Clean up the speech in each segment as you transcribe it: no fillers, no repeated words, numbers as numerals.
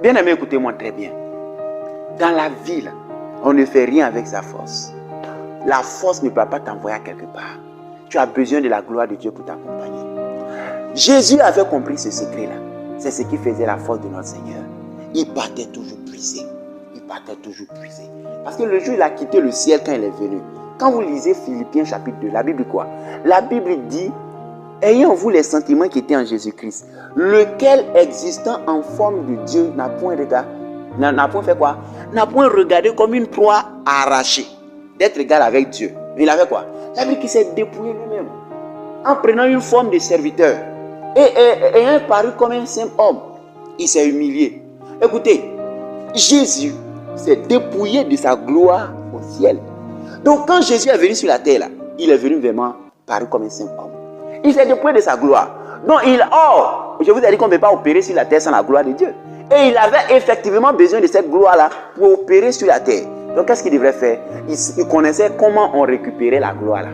Bien aimé, écoutez-moi très bien. Dans la vie, là, on ne fait rien avec sa force. La force ne peut pas t'envoyer à quelque part. Tu as besoin de la gloire de Dieu pour t'accompagner. Jésus avait compris ce secret-là. C'est ce qui faisait la force de notre Seigneur. Il partait toujours puiser. Il partait toujours puiser. Parce que le jour où il a quitté le ciel quand il est venu, quand vous lisez Philippiens chapitre 2, la Bible quoi? La Bible dit, ayant en vous les sentiments qui étaient en Jésus-Christ, lequel existant en forme de Dieu n'a point fait quoi? N'a point regardé comme une proie arrachée d'être égal avec Dieu. Il avait quoi? La Bible qui s'est dépouillé lui-même en prenant une forme de serviteur et ayant paru comme un simple homme, il s'est humilié. Écoutez, Jésus s'est dépouillé de sa gloire au ciel. Donc quand Jésus est venu sur la terre, là, il est venu vraiment paru comme un simple homme. Il s'est dépouillé de sa gloire. Donc je vous ai dit qu'on ne peut pas opérer sur la terre sans la gloire de Dieu. Et il avait effectivement besoin de cette gloire-là pour opérer sur la terre. Donc qu'est-ce qu'il devrait faire? Il connaissait comment on récupérait la gloire-là.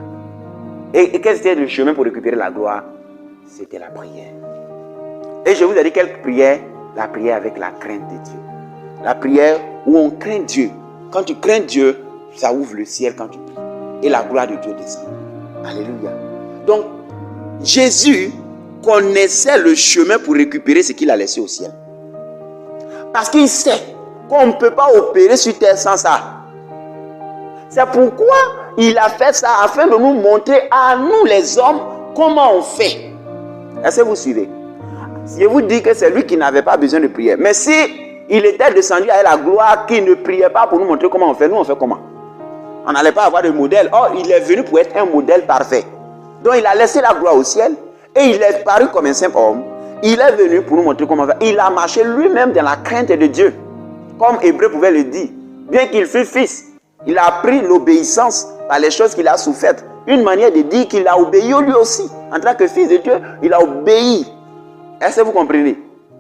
Et quel était le chemin pour récupérer la gloire? C'était la prière. Et je vous ai dit quelle prière? La prière avec la crainte de Dieu. La prière où on craint Dieu. Quand tu crains Dieu, ça ouvre le ciel quand tu pries. Et la gloire de Dieu descend. Alléluia. Donc, Jésus connaissait le chemin pour récupérer ce qu'il a laissé au ciel. Parce qu'il sait qu'on ne peut pas opérer sur terre sans ça. C'est pourquoi il a fait ça afin de nous montrer à nous les hommes comment on fait. Est-ce que vous suivez? Je vous dis que c'est lui qui n'avait pas besoin de prière. Mais si il était descendu à la gloire, qui ne priait pas pour nous montrer comment on fait, nous on fait comment? On n'allait pas avoir de modèle. Or, il est venu pour être un modèle parfait. Donc il a laissé la gloire au ciel et il est paru comme un simple homme. Il est venu pour nous montrer comment faire. Il a marché lui-même dans la crainte de Dieu. Comme Hébreu pouvait le dire. Bien qu'il fût fils, il a appris l'obéissance par les choses qu'il a souffert. Une manière de dire qu'il a obéi lui aussi. En tant que fils de Dieu, il a obéi. Est-ce que vous comprenez?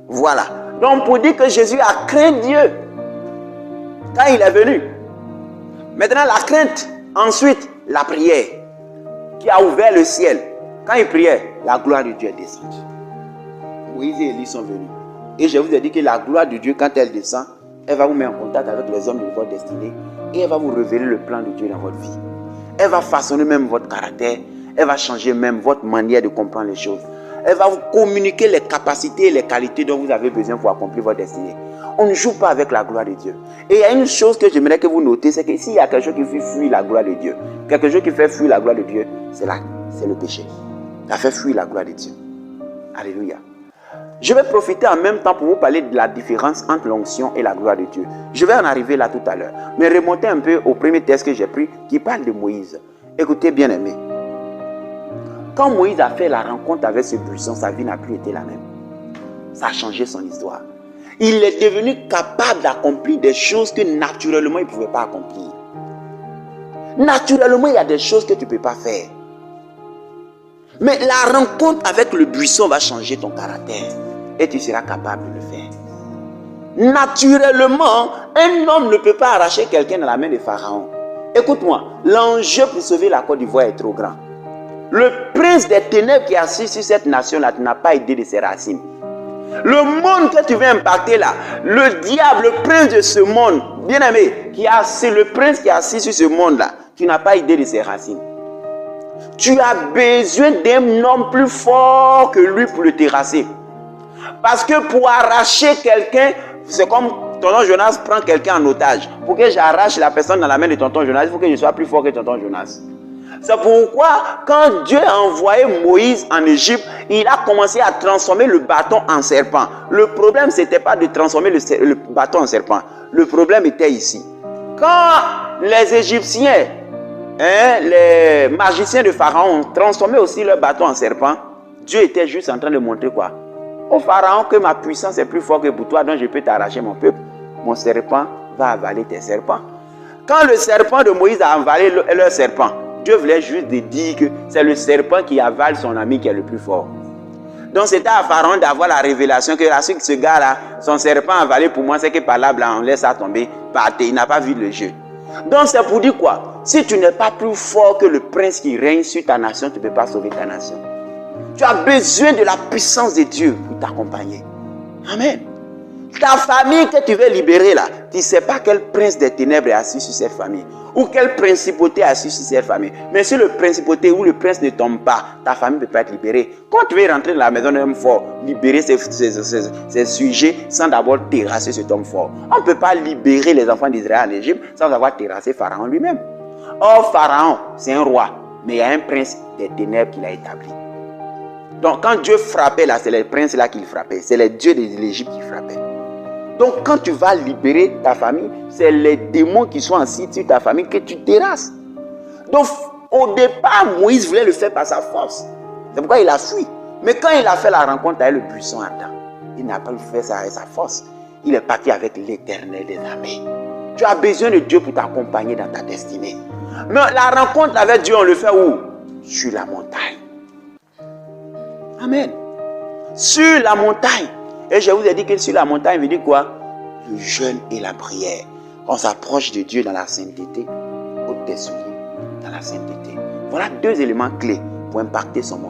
Voilà. Donc pour dire que Jésus a craint Dieu quand il est venu. Maintenant la crainte, ensuite la prière qui a ouvert le ciel. Quand il priait, la gloire de Dieu est descendue. Moïse et Élie sont venus. Et je vous ai dit que la gloire de Dieu, quand elle descend, elle va vous mettre en contact avec les hommes de votre destinée et elle va vous révéler le plan de Dieu dans votre vie. Elle va façonner même votre caractère. Elle va changer même votre manière de comprendre les choses. Elle va vous communiquer les capacités et les qualités dont vous avez besoin pour accomplir votre destinée. On ne joue pas avec la gloire de Dieu. Et il y a une chose que j'aimerais que vous notez, c'est que s'il y a quelque chose qui fait fuir la gloire de Dieu, quelque chose qui fait fuir la gloire de Dieu, c'est le péché. Ça fait fuir la gloire de Dieu. Alléluia. Je vais profiter en même temps pour vous parler de la différence entre l'onction et la gloire de Dieu. Je vais en arriver là tout à l'heure. Mais remontez un peu au premier texte que j'ai pris qui parle de Moïse. Écoutez bien aimé. Quand Moïse a fait la rencontre avec ce buisson, sa vie n'a plus été la même. Ça a changé son histoire. Il est devenu capable d'accomplir des choses que naturellement il ne pouvait pas accomplir. Naturellement, il y a des choses que tu ne peux pas faire. Mais la rencontre avec le buisson va changer ton caractère. Et tu seras capable de le faire. Naturellement, un homme ne peut pas arracher quelqu'un dans la main de Pharaon. Écoute-moi, l'enjeu pour sauver la Côte d'Ivoire est trop grand. Le prince des ténèbres qui est assis sur cette nation-là, tu n'as pas idée de ses racines. Le monde que tu veux impacter là, le diable, le prince de ce monde, bien aimé, le prince qui est assis sur ce monde-là, tu n'as pas idée de ses racines. Tu as besoin d'un homme plus fort que lui pour le terrasser. Parce que pour arracher quelqu'un, c'est comme tonton Jonas prend quelqu'un en otage. Pour que j'arrache la personne dans la main de tonton Jonas, il faut que je sois plus fort que tonton Jonas. C'est pourquoi, quand Dieu a envoyé Moïse en Égypte, il a commencé à transformer le bâton en serpent. Le problème, ce n'était pas de transformer le bâton en serpent. Le problème était ici. Quand les Égyptiens, les magiciens de Pharaon ont transformé aussi leur bâton en serpent, Dieu était juste en train de montrer quoi? Au Pharaon que ma puissance est plus forte que pour toi, donc je peux t'arracher mon peuple. Mon serpent va avaler tes serpents. Quand le serpent de Moïse a avalé leur serpent, Dieu voulait juste dire que c'est le serpent qui avale son ami qui est le plus fort. Donc c'était à Pharaon d'avoir la révélation que la suite de ce gars-là, son serpent avalé pour moi, c'est que par là, on laisse ça tomber, il n'a pas vu le jeu. Donc c'est pour dire quoi? Si tu n'es pas plus fort que le prince qui règne sur ta nation, tu ne peux pas sauver ta nation. Tu as besoin de la puissance de Dieu pour t'accompagner. Amen. Ta famille que tu veux libérer là, tu ne sais pas quel prince des ténèbres est assis sur cette famille. Ou quelle principauté est assise sur cette famille. Mais si le principauté ou le prince ne tombe pas, ta famille ne peut pas être libérée. Quand tu veux rentrer dans la maison d'un homme fort, libérer ses sujets sans d'abord terrasser cet homme fort. On ne peut pas libérer les enfants d'Israël en Égypte sans avoir terrassé Pharaon lui-même. Or, Pharaon, c'est un roi, mais il y a un prince des ténèbres qu'il a établi. Donc, quand Dieu frappait là, c'est les princes là qu'il frappait. C'est les dieux de l'Égypte qui frappaient. Donc, quand tu vas libérer ta famille, c'est les démons qui sont assis sur ta famille que tu terrasses. Donc, au départ, Moïse voulait le faire par sa force. C'est pourquoi il a fui. Mais quand il a fait la rencontre avec le buisson ardent, il n'a pas fait ça avec sa force. Il est parti avec l'Éternel des armées. Tu as besoin de Dieu pour t'accompagner dans ta destinée. Mais la rencontre avec Dieu, on le fait où? Sur la montagne. Amen. Sur la montagne. Et je vous ai dit que sur la montagne, veut dire quoi? Le jeûne et la prière. On s'approche de Dieu dans la sainteté. Ôte tes souliers dans la sainteté. Voilà deux éléments clés pour impacter son monde.